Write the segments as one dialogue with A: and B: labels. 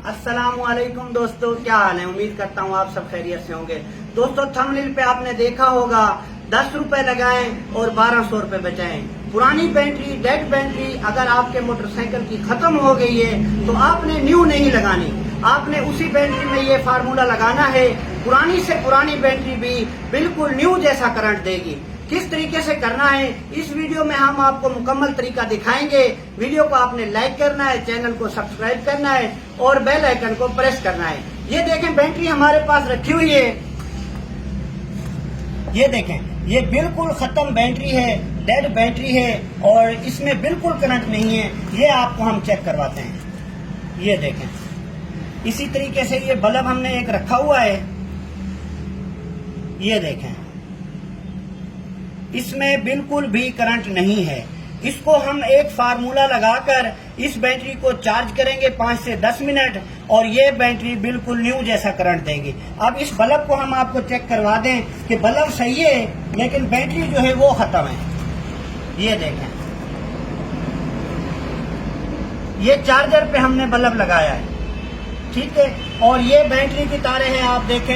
A: अस्सलामुअलैकुम दोस्तों, क्या हाल है। उम्मीद करता हूँ आप सब खैरियत से होंगे। दोस्तों, थंबनेल पे आपने देखा होगा 10 रुपए लगाएं और 1200 रुपए बचाएं। पुरानी बैटरी, डेड बैटरी अगर आपके मोटरसाइकिल की खत्म हो गई है तो आपने न्यू नहीं लगानी, आपने उसी बैटरी में ये फार्मूला लगाना है। पुरानी से पुरानी बैटरी भी बिल्कुल न्यू जैसा करंट देगी। किस तरीके से करना है इस वीडियो में हम आपको मुकम्मल तरीका दिखाएंगे। वीडियो को आपने लाइक करना है, चैनल को सब्सक्राइब करना है और बेल आइकन को प्रेस करना है। ये देखें, बैटरी हमारे पास रखी हुई है। ये देखें, ये बिल्कुल खत्म बैटरी है, डेड बैटरी है और इसमें बिल्कुल करंट नहीं है। ये आपको हम चेक करवाते हैं। ये देखें, इसी तरीके से ये बल्ब हमने एक रखा हुआ है। ये देखें, इसमें बिल्कुल भी करंट नहीं है। इसको हम एक फार्मूला लगाकर इस बैटरी को चार्ज करेंगे 5 से 10 मिनट और ये बैटरी बिल्कुल न्यू जैसा करंट देगी। अब इस बल्ब को हम आपको चेक करवा दें कि बल्ब सही है लेकिन बैटरी जो है वो खत्म है। ये देखें, ये चार्जर पे हमने बल्ब लगाया है, ठीक है। और ये बैटरी की तारें हैं, आप देखें।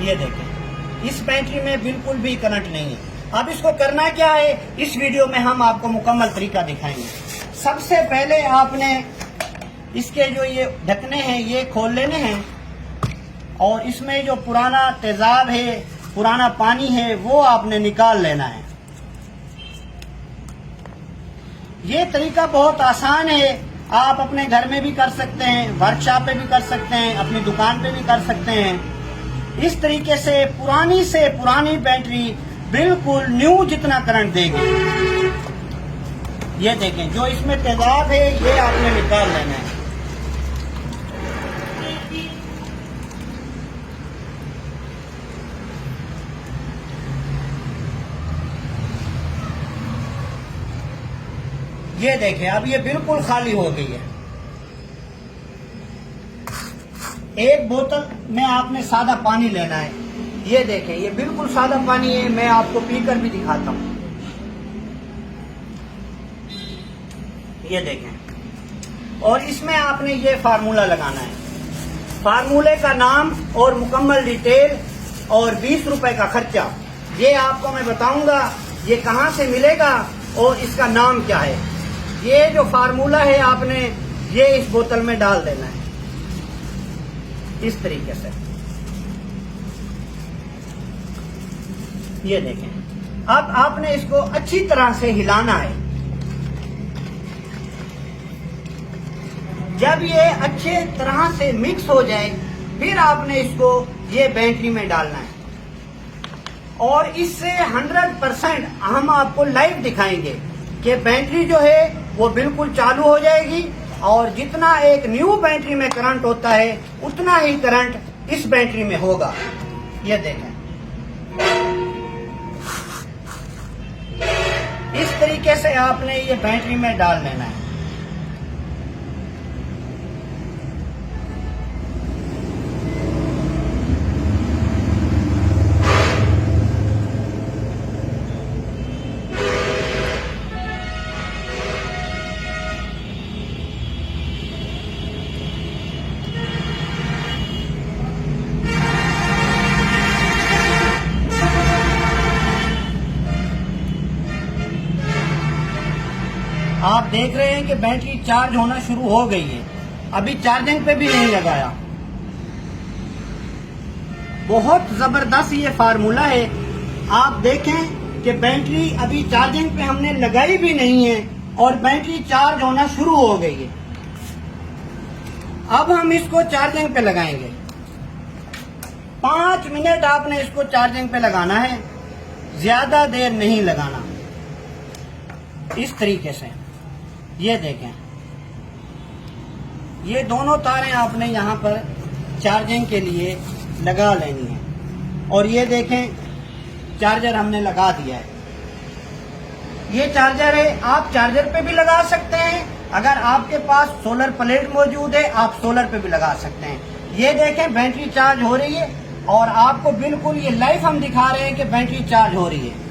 A: ये देखें, इस बैटरी में बिल्कुल भी करंट नहीं है। अब इसको करना क्या है, इस वीडियो में हम आपको मुकम्मल तरीका दिखाएंगे। सबसे पहले आपने इसके जो ये ढकने हैं ये खोल लेने हैं और इसमें जो पुराना तेजाब है, पुराना पानी है, वो आपने निकाल लेना है। ये तरीका बहुत आसान है, आप अपने घर में भी कर सकते हैं, वर्कशॉप पे भी कर सकते हैं, अपनी दुकान पे भी कर सकते हैं। इस तरीके से पुरानी बैटरी बिल्कुल न्यू जितना करंट देगी। ये देखें, जो इसमें तेजाब है ये आपने निकाल लेना है। ये देखें, अब ये बिल्कुल खाली हो गई है। एक बोतल में आपने सादा पानी लेना है। ये देखें, ये बिल्कुल सादा पानी है। मैं आपको पीकर भी दिखाता हूँ। ये देखें, और इसमें आपने ये फार्मूला लगाना है। फार्मूले का नाम और मुकम्मल डिटेल और 20 रुपए का खर्चा ये आपको मैं बताऊंगा, ये कहाँ से मिलेगा और इसका नाम क्या है। ये जो फार्मूला है आपने ये इस बोतल में डाल देना है इस तरीके से। ये देखें, अब आपने इसको अच्छी तरह से हिलाना है। जब ये अच्छे तरह से मिक्स हो जाए फिर आपने इसको ये बैटरी में डालना है और इससे 100% हम आपको लाइव दिखाएंगे कि बैटरी जो है वो बिल्कुल चालू हो जाएगी और जितना एक न्यू बैटरी में करंट होता है उतना ही करंट इस बैटरी में होगा। ये देखें, इस तरीके से आपने ये बैटरी में डाल लेना है। आप देख रहे हैं कि बैटरी चार्ज होना शुरू हो गई है। अभी चार्जिंग पे भी नहीं लगाया। बहुत जबरदस्त ये फार्मूला है। आप देखें कि बैटरी अभी चार्जिंग पे हमने लगाई भी नहीं है और बैटरी चार्ज होना शुरू हो गई है। अब हम इसको चार्जिंग पे लगाएंगे। 5 मिनट आपने इसको चार्जिंग पे लगाना है, ज्यादा देर नहीं लगाना। इस तरीके से ये देखें, ये दोनों तारें आपने यहाँ पर चार्जिंग के लिए लगा लेनी है और ये देखें चार्जर हमने लगा दिया है। ये चार्जर है, आप चार्जर पे भी लगा सकते हैं। अगर आपके पास सोलर प्लेट मौजूद है आप सोलर पे भी लगा सकते हैं। ये देखें, बैटरी चार्ज हो रही है और आपको बिल्कुल ये लाइव हम दिखा रहे हैं कि बैटरी चार्ज हो रही है।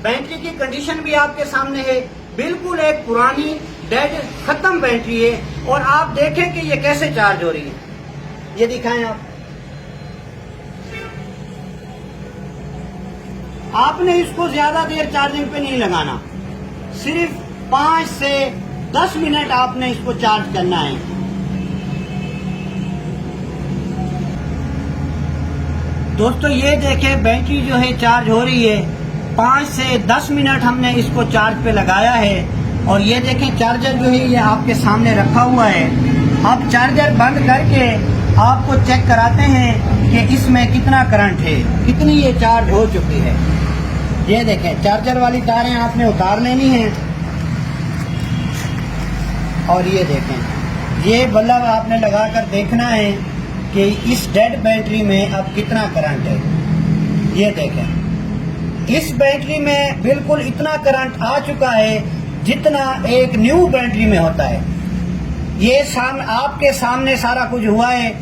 A: बैटरी की कंडीशन भी आपके सामने है। बिल्कुल एक पुरानी डेड खत्म बैटरी है। और आप देखें कि ये कैसे चार्ज हो रही है, ये दिखाएं आप। आपने इसको ज्यादा देर चार्जिंग पे नहीं लगाना, सिर्फ 5 से 10 मिनट आपने इसको चार्ज करना है। दोस्तों ये देखें बैटरी जो है चार्ज हो रही है। 5 से 10 मिनट हमने इसको चार्ज पे लगाया है। और ये देखें चार्जर जो है ये आपके सामने रखा हुआ है। अब चार्जर बंद करके आपको चेक कराते हैं कि इसमें कितना करंट है, कितनी ये चार्ज हो चुकी है। ये देखें चार्जर वाली तारें आपने उतार लेनी है। और ये देखें ये बल्ब आपने लगाकर देखना है कि इस डेड बैटरी में अब कितना करंट है। ये देखें इस बैटरी में बिल्कुल इतना करंट आ चुका है जितना एक न्यू बैटरी में होता है। ये आपके सामने सारा कुछ हुआ है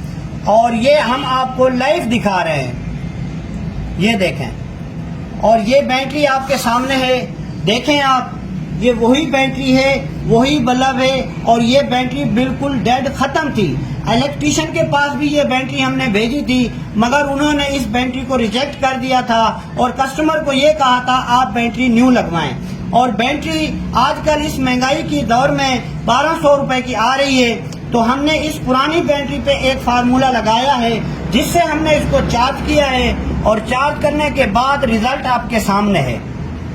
A: और ये हम आपको लाइव दिखा रहे हैं। ये देखें और ये बैटरी आपके सामने है, देखें आप, ये वही बैटरी है, वही बल्ब है। और ये बैटरी बिल्कुल डेड खत्म थी। इलेक्ट्रिशियन के पास भी ये बैटरी हमने भेजी थी, मगर उन्होंने इस बैटरी को रिजेक्ट कर दिया था और कस्टमर को ये कहा था आप बैटरी न्यू लगवाएं। और बैटरी आजकल इस महंगाई की दौर में 1200 रुपए की आ रही है। तो हमने इस पुरानी बैटरी पे एक फार्मूला लगाया है जिससे हमने इसको चार्ज किया है। और चार्ज करने के बाद रिजल्ट आपके सामने है,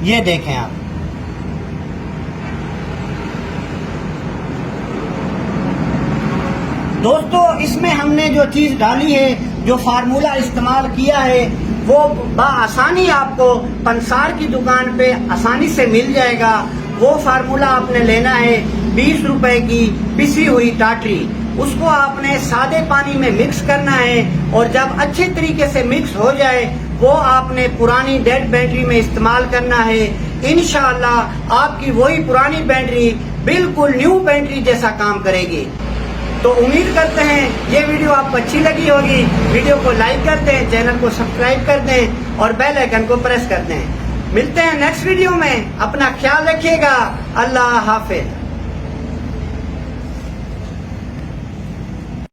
A: ये देखें आप। दोस्तों इसमें हमने जो चीज डाली है, जो फार्मूला इस्तेमाल किया है, वो बआसानी आपको पंसार की दुकान पे आसानी से मिल जाएगा। वो फार्मूला आपने लेना है 20 रुपए की पिसी हुई टाटरी। उसको आपने सादे पानी में मिक्स करना है और जब अच्छे तरीके से मिक्स हो जाए वो आपने पुरानी डेड बैटरी में इस्तेमाल करना है। इंशाअल्लाह आपकी वही पुरानी बैटरी बिल्कुल न्यू बैटरी जैसा काम करेगी। तो उम्मीद करते हैं ये वीडियो आपको अच्छी लगी होगी। वीडियो को लाइक कर दें, चैनल को सब्सक्राइब कर दें और बेल आइकन को प्रेस कर दें। मिलते हैं नेक्स्ट वीडियो में, अपना ख्याल रखिएगा। अल्लाह हाफिज।